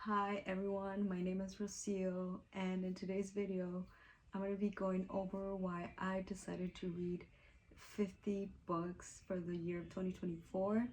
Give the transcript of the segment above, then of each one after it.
Hi everyone, my name is Rocio, and in today's video I'm going to be going over why I decided to read 50 books for the year of 2024.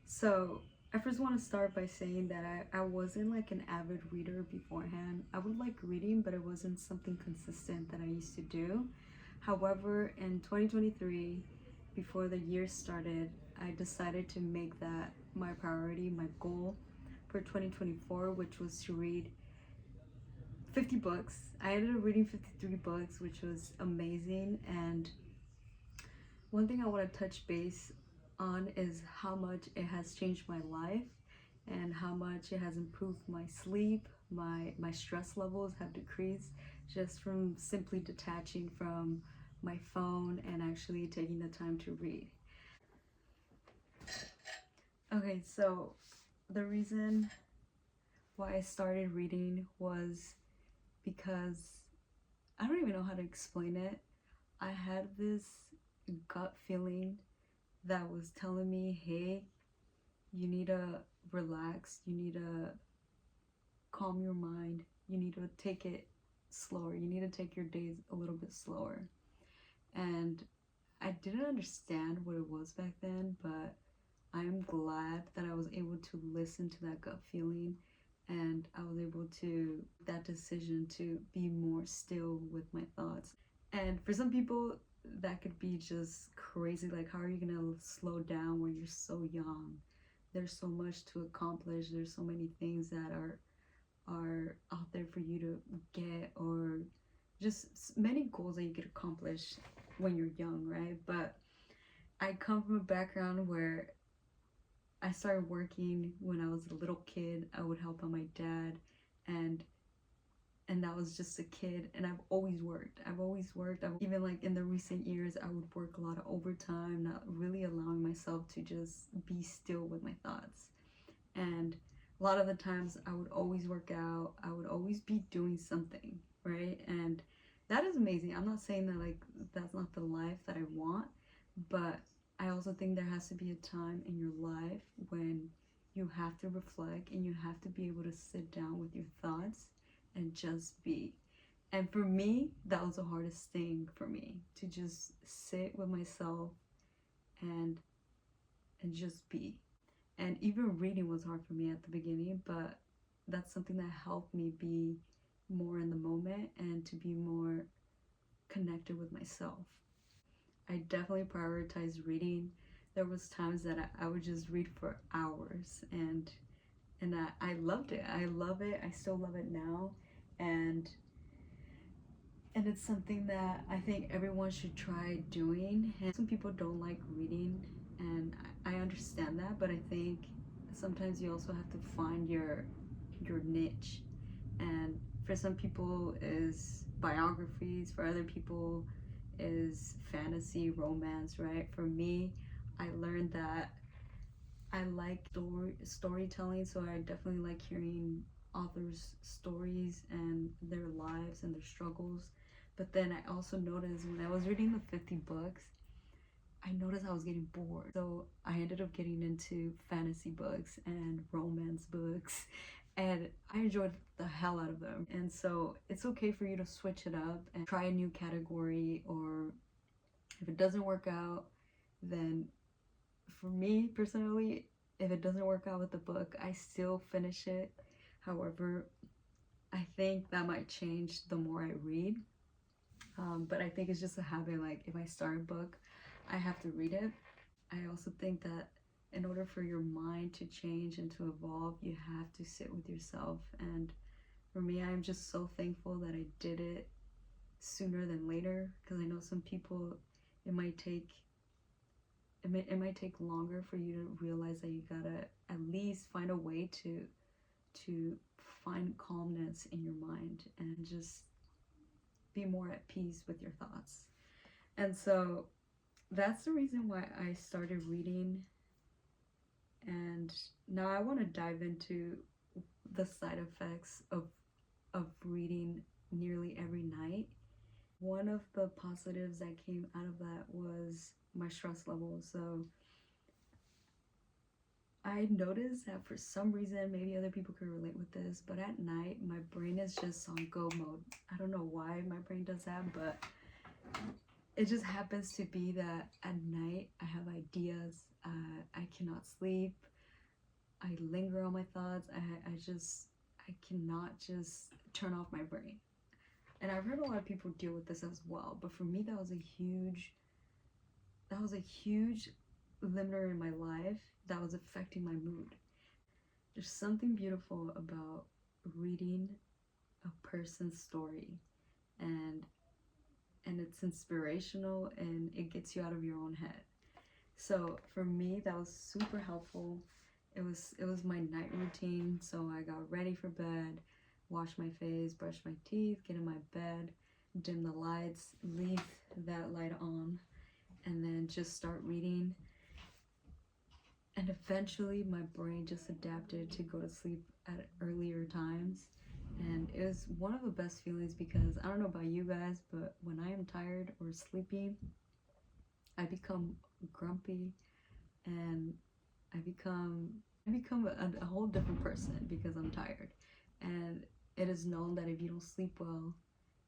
So I first want to start by saying that I wasn't like an avid reader beforehand. I would like reading, but it wasn't something consistent that I used to do. However, in 2023, before the year started, I decided to make that my priority, my goal for 2024, which was to read 50 books. I ended up reading 53 books, which was amazing. And one thing I want to touch base on is how much it has changed my life and how much it has improved my sleep. My stress levels have decreased just from simply detaching from my phone and actually taking the time to read. Okay, so the reason why I started reading was because I don't even know how to explain it. I had this gut feeling that was telling me, hey, you need to relax, you need to calm your mind, you need to take it slower, you need to take your days a little bit slower. And I didn't understand what it was back then, but I'm glad that I was able to listen to that gut feeling and I was able to that decision to be more still with my thoughts. And for some people that could be just crazy, like how are you gonna slow down when you're so young? There's so much to accomplish, there's so many things that are out there for you to get, or just many goals that you could accomplish when you're young, right? But I come from a background where I started working when I was a little kid. I would help out my dad, and that was just a kid, and I've always worked. Even like in the recent years, I would work a lot of overtime, not really allowing myself to just be still with my thoughts. And a lot of the times I would always work out. I would always be doing something, right? And that is amazing. I'm not saying that like that's not the life that I want, but I also think there has to be a time in your life when you have to reflect and you have to be able to sit down with your thoughts and just be. And for me, that was the hardest thing for me, to just sit with myself and just be. And even reading was hard for me at the beginning, but that's something that helped me be more in the moment and to be more connected with myself. I definitely prioritized reading. There was times that I would just read for hours, and I loved it. I love it. I still love it now, and it's something that I think everyone should try doing. And some people don't like reading, and I understand that, but I think sometimes you also have to find your niche. And for some people is biographies, for other people is fantasy, romance, right? For me, I learned that I like storytelling, so I definitely like hearing authors' stories and their lives and their struggles. But then I also noticed when I was reading the 50 books, I noticed I was getting bored. So I ended up getting into fantasy books and romance books, and I enjoyed the hell out of them. And so it's okay for you to switch it up and try a new category, or if it doesn't work out, then for me personally, if it doesn't work out with the book, I still finish it. However, I think that might change the more I read. But I think it's just a habit. Like if I start a book, I have to read it. I also think that in order for your mind to change and to evolve, you have to sit with yourself. And for me, I'm just so thankful that I did it sooner than later, because I know some people, it might take longer for you to realize that you gotta at least find a way to find calmness in your mind and just be more at peace with your thoughts. And so that's the reason why I started reading. And now I want to dive into the side effects of reading nearly every night. One of the positives that came out of that was my stress level. So I noticed that for some reason, maybe other people could relate with this, but at night my brain is just on go mode. I don't know why my brain does that, but it just happens to be that at night I have ideas. I cannot sleep. I linger on my thoughts. I cannot just turn off my brain. And I've heard a lot of people deal with this as well, but for me that was a huge limiter in my life that was affecting my mood. There's something beautiful about reading a person's story, and it's inspirational and it gets you out of your own head. So for me, that was super helpful. It was my night routine. So I got ready for bed, wash my face, brush my teeth, get in my bed, dim the lights, leave that light on, and then just start reading. And eventually my brain just adapted to go to sleep at earlier times. And it was one of the best feelings because I don't know about you guys, but when I am tired or sleepy, I become grumpy and I become a whole different person because I'm tired. And it is known that if you don't sleep well,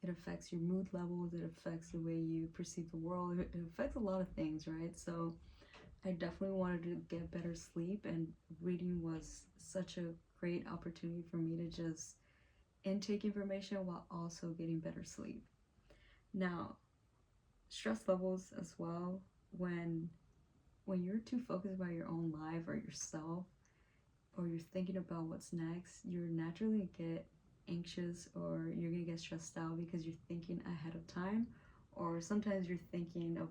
it affects your mood levels, it affects the way you perceive the world, it affects a lot of things, right? So I definitely wanted to get better sleep, and reading was such a great opportunity for me to just intake information while also getting better sleep. Now, stress levels as well, when you're too focused about your own life or yourself, or you're thinking about what's next, you're naturally get anxious or you're gonna get stressed out because you're thinking ahead of time, or sometimes you're thinking of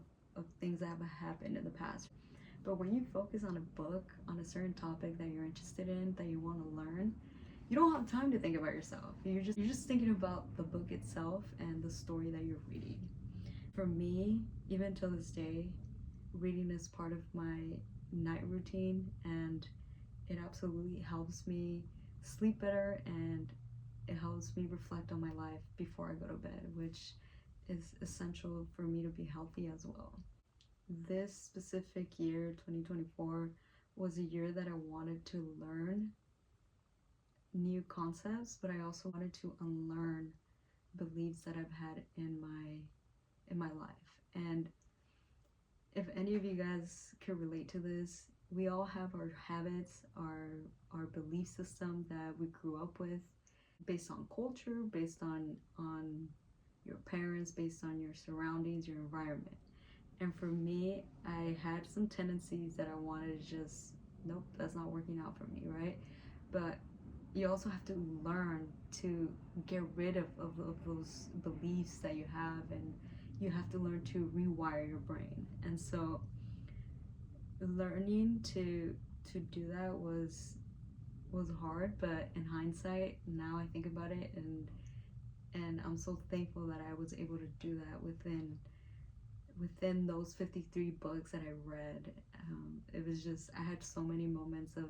things that have happened in the past. But when you focus on a book, on a certain topic that you're interested in, that you want to learn, you don't have time to think about yourself. You're just thinking about the book itself and the story that you're reading. For me, even till this day, reading is part of my night routine, and it absolutely helps me sleep better, and it helps me reflect on my life before I go to bed, which is essential for me to be healthy as well. This specific year, 2024, was a year that I wanted to learn new concepts, but I also wanted to unlearn beliefs that I've had in my life. And if any of you guys could relate to this, we all have our habits, our belief system that we grew up with, based on culture, based on your parents, based on your surroundings, your environment. And for me, I had some tendencies that I wanted to just, nope, that's not working out for me, right? But you also have to learn to get rid of those beliefs that you have, and you have to learn to rewire your brain. And so learning to do that was hard, but in hindsight, now I think about it, and I'm so thankful that I was able to do that within those 53 books that I read. It was just, I had so many moments of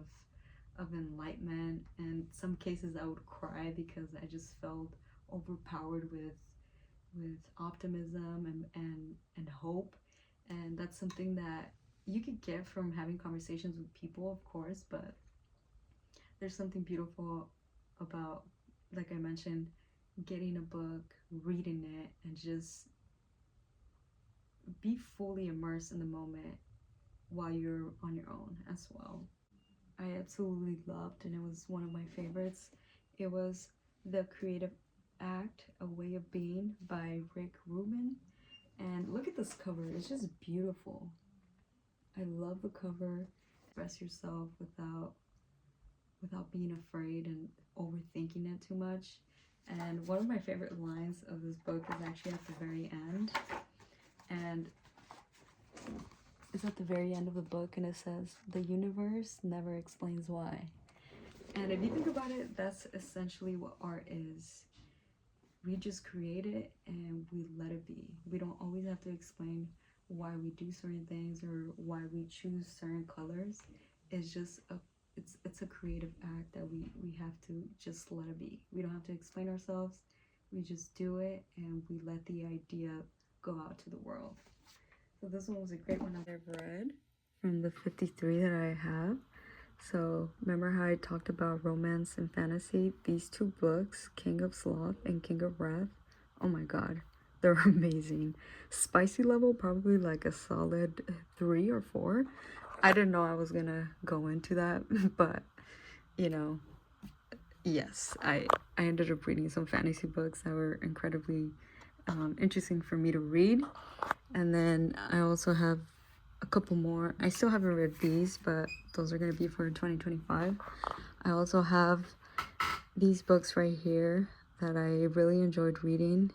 enlightenment, and some cases I would cry because I just felt overpowered with optimism and hope. And that's something that you could get from having conversations with people, of course, but there's something beautiful about, like I mentioned, getting a book, reading it, and just be fully immersed in the moment while you're on your own as well. I absolutely loved, and it was one of my favorites. It was The Creative Act, A Way of Being by Rick Rubin. And look at this cover, it's just beautiful. I love the cover. Express yourself without being afraid and overthinking it too much. And one of my favorite lines of this book is actually at the very end. And it's at the very end of the book, and it says, "The universe never explains why." And if you think about it, that's essentially what art is. We just create it and we let it be. We don't always have to explain why we do certain things or why we choose certain colors. It's just it's a creative act that we have to just let it be. We don't have to explain ourselves. We just do it, and we let the idea go out to the world. So this one was a great one I've read from the 53 that I have. So remember how I talked about romance and fantasy? These two books, King of Sloth and King of Wrath, oh my god, they're amazing. Spicy level, probably like a solid 3 or 4. I didn't know I was gonna go into that, but you know, yes, I ended up reading some fantasy books that were incredibly interesting for me to read. And then I also have a couple more. I still haven't read these, but those are going to be for 2025. I also have these books right here that I really enjoyed reading.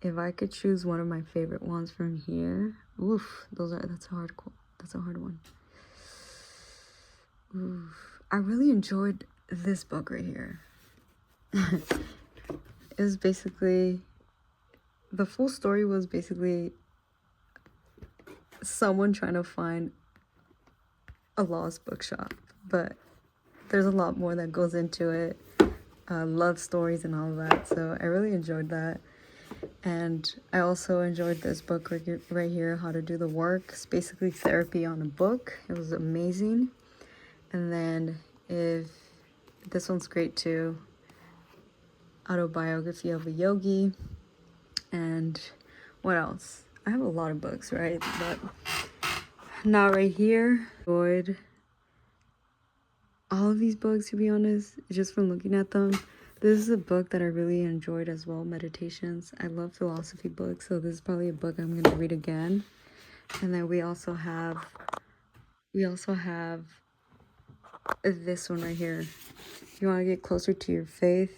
If I could choose one of my favorite ones from here, oof, that's a hard one. Oof, I really enjoyed this book right here. It was basically, the full story was basically someone trying to find a lost bookshop, but there's a lot more that goes into it, love stories and all of that. So I really enjoyed that. And I also enjoyed this book right here, How to Do the Work. It's basically therapy on a book. It was amazing. And then if this one's great too, Autobiography of a Yogi. And what else? I have a lot of books, right? But now right here, enjoyed all of these books, to be honest, just from looking at them. This is a book that I really enjoyed as well, Meditations. I love philosophy books, so this is probably a book I'm gonna read again. And then we also have this one right here. If you want to get closer to your faith,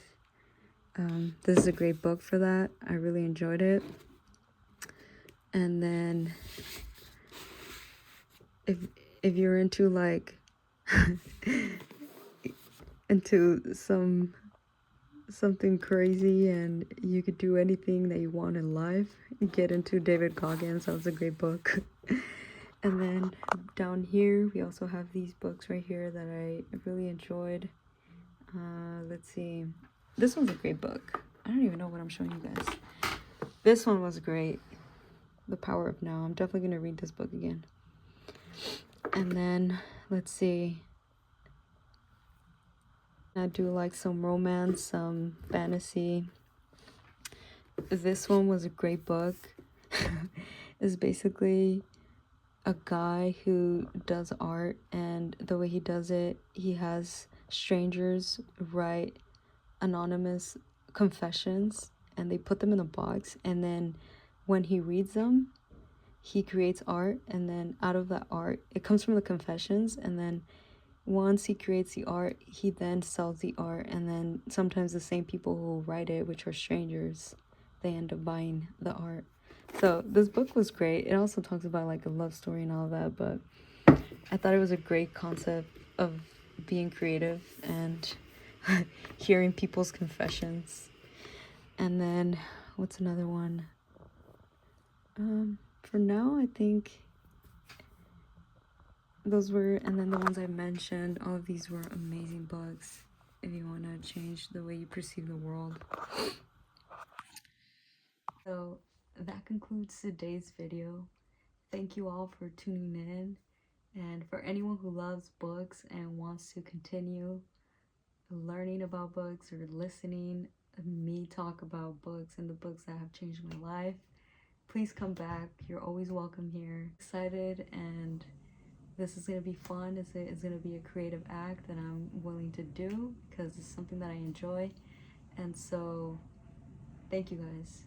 this is a great book for that. I really enjoyed it. And then if you're into like into something crazy and you could do anything that you want in life, get into David Goggins. That was a great book. And then down here we also have these books right here that I really enjoyed. Let's see, this one's a great book. I don't even know what I'm showing you guys. This one was great, The Power of Now. I'm definitely gonna read this book again. And then let's see, I do like some romance, some fantasy. This one was a great book. It's basically a guy who does art, and the way he does it, he has strangers write anonymous confessions and they put them in a box, and then when he reads them, he creates art, and then out of that art, it comes from the confessions, and then once he creates the art, he then sells the art, and then sometimes the same people who write it, which are strangers, they end up buying the art. So this book was great. It also talks about like a love story and all that, but I thought it was a great concept of being creative and hearing people's confessions. And then what's another one? For now, I think those were, and then the ones I mentioned, all of these were amazing books if you want to change the way you perceive the world. So that concludes today's video. Thank you all for tuning in, and for anyone who loves books and wants to continue learning about books or listening me talk about books and the books that have changed my life, please come back. You're always welcome here. Excited, and this is going to be fun. It's going to be a creative act that I'm willing to do because it's something that I enjoy. And so thank you guys.